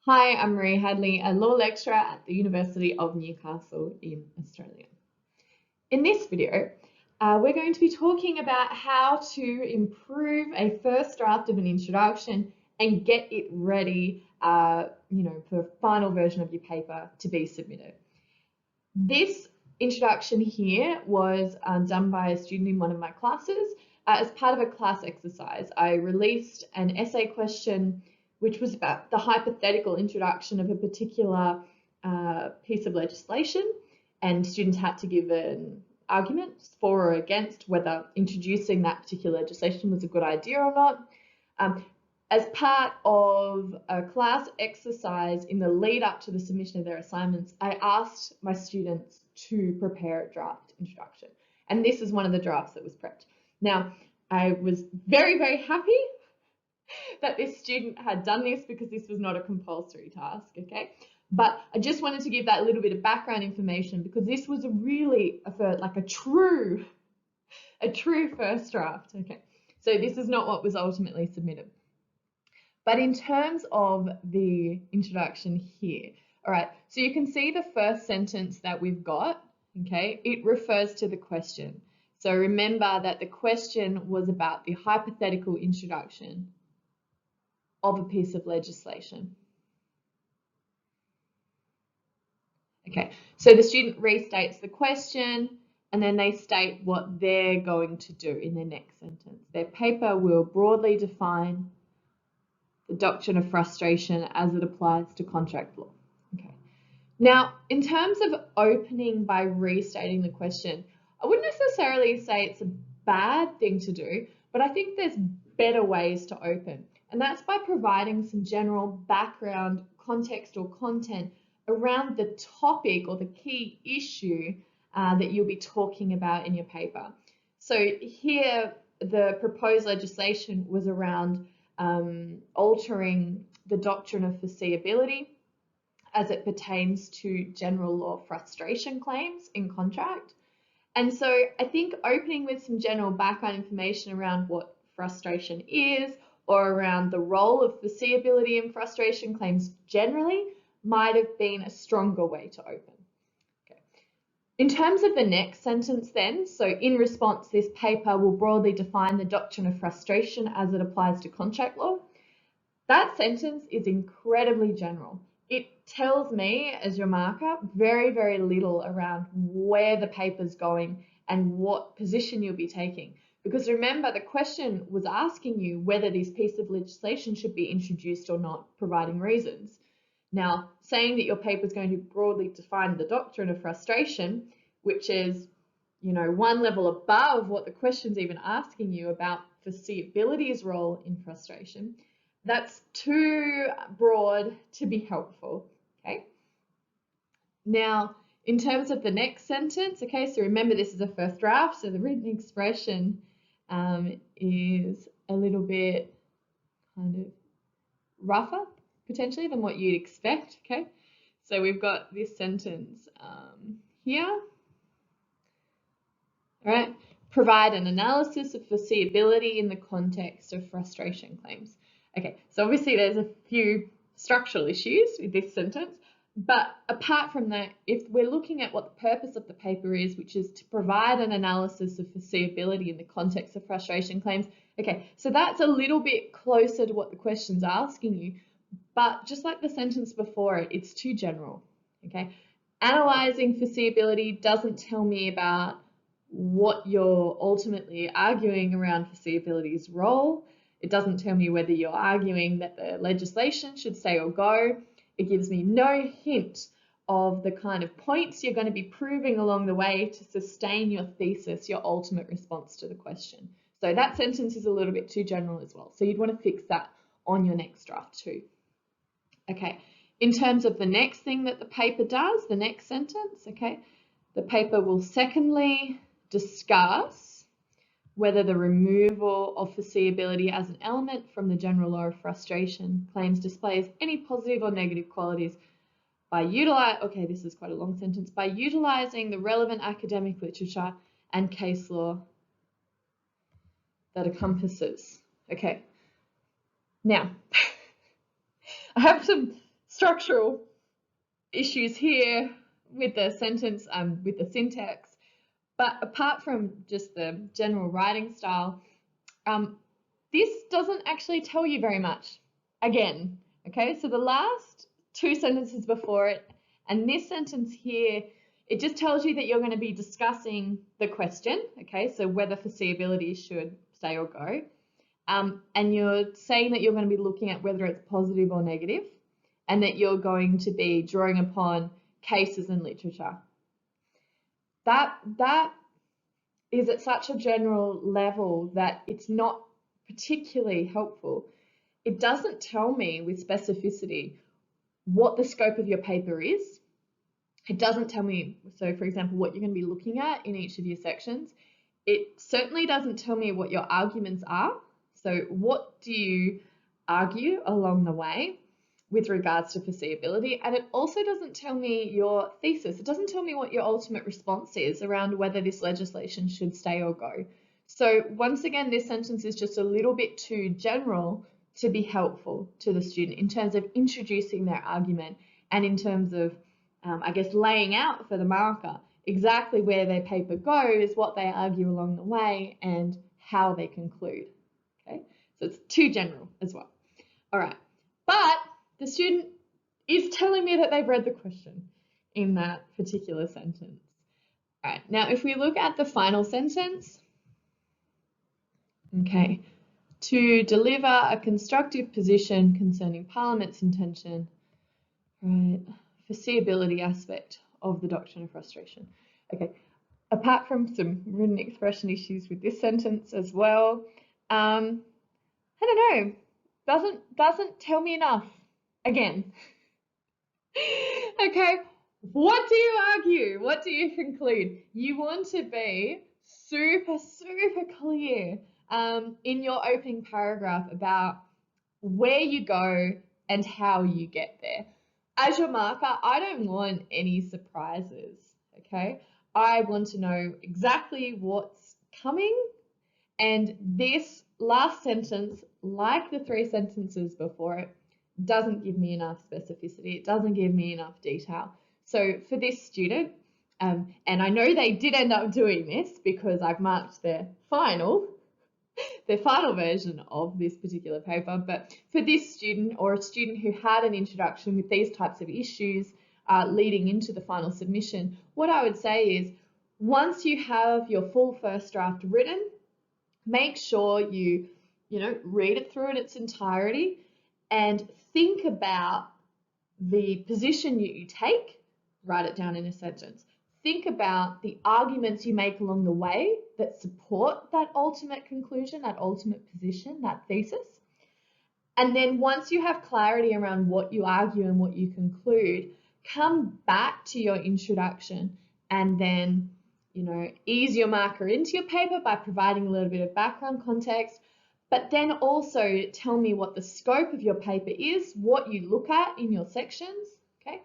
Hi, I'm Marie Hadley, a law lecturer at the University of Newcastle in Australia. In this video, we're going to be talking about how to improve a first draft of an introduction and get it ready, for the final version of your paper to be submitted. This introduction here was done by a student in one of my classes. As part of a class exercise, I released an essay question which was about the hypothetical introduction of a particular piece of legislation, and students had to give an argument for or against whether introducing that particular legislation was a good idea or not. As part of a class exercise in the lead up to the submission of their assignments, I asked my students to prepare a draft introduction. And this is one of the drafts that was prepped. Now, I was very, very happy that this student had done this because this was not a compulsory task, okay? But I just wanted to give that little bit of background information because this was a true first draft, okay? So this is not what was ultimately submitted. But in terms of the introduction here, all right, so you can see the first sentence that we've got, okay? It refers to the question. So remember that the question was about the hypothetical introduction of a piece of legislation. Okay, so the student restates the question and then they state what they're going to do in their next sentence. Their paper will broadly define the doctrine of frustration as it applies to contract law. Okay. Now, in terms of opening by restating the question, I wouldn't necessarily say it's a bad thing to do, but I think there's better ways to open. And that's by providing some general background, context or content around the topic or the key issue that you'll be talking about in your paper. So here, the proposed legislation was around altering the doctrine of foreseeability as it pertains to general law frustration claims in contract. And so I think opening with some general background information around what frustration is or around the role of foreseeability in frustration claims generally might have been a stronger way to open. Okay. In terms of the next sentence then, so in response, this paper will broadly define the doctrine of frustration as it applies to contract law. That sentence is incredibly general. It tells me, as your marker, very, very little around where the paper's going and what position you'll be taking. Because remember, the question was asking you whether this piece of legislation should be introduced or not, providing reasons. Now, saying that your paper is going to broadly define the doctrine of frustration, which is, one level above what the question's even asking you about foreseeability's role in frustration, that's too broad to be helpful, okay? Now, in terms of the next sentence, okay, so remember this is a first draft, so the written expression is a little bit kind of rougher, potentially, than what you'd expect, okay? So we've got this sentence here, all right? Provide an analysis of foreseeability in the context of frustration claims. Okay, so obviously there's a few structural issues with this sentence, but apart from that, if we're looking at what the purpose of the paper is, which is to provide an analysis of foreseeability in the context of frustration claims, okay, so that's a little bit closer to what the question's asking you, but just like the sentence before it, it's too general, okay? Analyzing foreseeability doesn't tell me about what you're ultimately arguing around foreseeability's role. It doesn't tell me whether you're arguing that the legislation should stay or go. It gives me no hint of the kind of points you're going to be proving along the way to sustain your thesis, your ultimate response to the question. So that sentence is a little bit too general as well. So you'd want to fix that on your next draft too. Okay, in terms of the next thing that the paper does, the next sentence, okay, the paper will secondly discuss whether the removal of foreseeability as an element from the general law of frustration claims displays any positive or negative qualities by this is quite a long sentence, by utilizing the relevant academic literature and case law that encompasses. Okay, now I have some structural issues here with the sentence, with the syntax. But apart from just the general writing style, this doesn't actually tell you very much. Again, okay, so the last two sentences before it and this sentence here, it just tells you that you're going to be discussing the question, okay, so whether foreseeability should stay or go. And you're saying that you're going to be looking at whether it's positive or negative, and that you're going to be drawing upon cases and literature. That is at such a general level that it's not particularly helpful. It doesn't tell me with specificity what the scope of your paper is. It doesn't tell me, so for example, what you're going to be looking at in each of your sections. It certainly doesn't tell me what your arguments are. So what do you argue along the way with regards to foreseeability? And it also doesn't tell me your thesis. It doesn't tell me what your ultimate response is around whether this legislation should stay or go. So once again, this sentence is just a little bit too general to be helpful to the student in terms of introducing their argument and in terms of, I guess, laying out for the marker exactly where their paper goes, what they argue along the way, and how they conclude. Okay, so it's too general as well. All right, but the student is telling me that they've read the question in that particular sentence. All right, now if we look at the final sentence, okay, to deliver a constructive position concerning Parliament's intention, right, foreseeability aspect of the doctrine of frustration. Okay, apart from some written expression issues with this sentence as well, I don't know, doesn't tell me enough. Again, okay, what do you argue? What do you conclude? You want to be super clear in your opening paragraph about where you go and how you get there. As your marker, I don't want any surprises, okay? I want to know exactly what's coming, and this last sentence, like the three sentences before it, doesn't give me enough specificity. It doesn't give me enough detail. So for this student, and I know they did end up doing this because I've marked their final version of this particular paper, but for this student or a student who had an introduction with these types of issues leading into the final submission, what I would say is once you have your full first draft written, make sure you read it through in its entirety and think about the position you take, write it down in a sentence. Think about the arguments you make along the way that support that ultimate conclusion, that ultimate position, that thesis. And then once you have clarity around what you argue and what you conclude, come back to your introduction and then, ease your marker into your paper by providing a little bit of background context, but then also tell me what the scope of your paper is, what you look at in your sections, okay?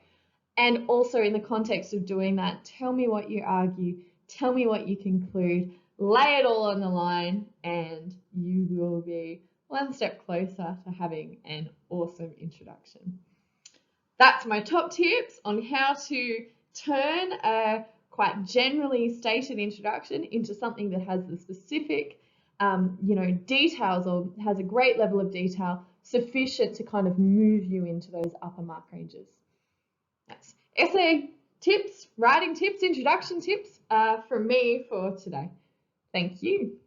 And also in the context of doing that, tell me what you argue, tell me what you conclude, lay it all on the line, and you will be one step closer to having an awesome introduction. That's my top tips on how to turn a quite generally stated introduction into something that has the specific details, or has a great level of detail sufficient to kind of move you into those upper mark ranges. That's essay tips, writing tips, introduction tips from me for today. Thank you.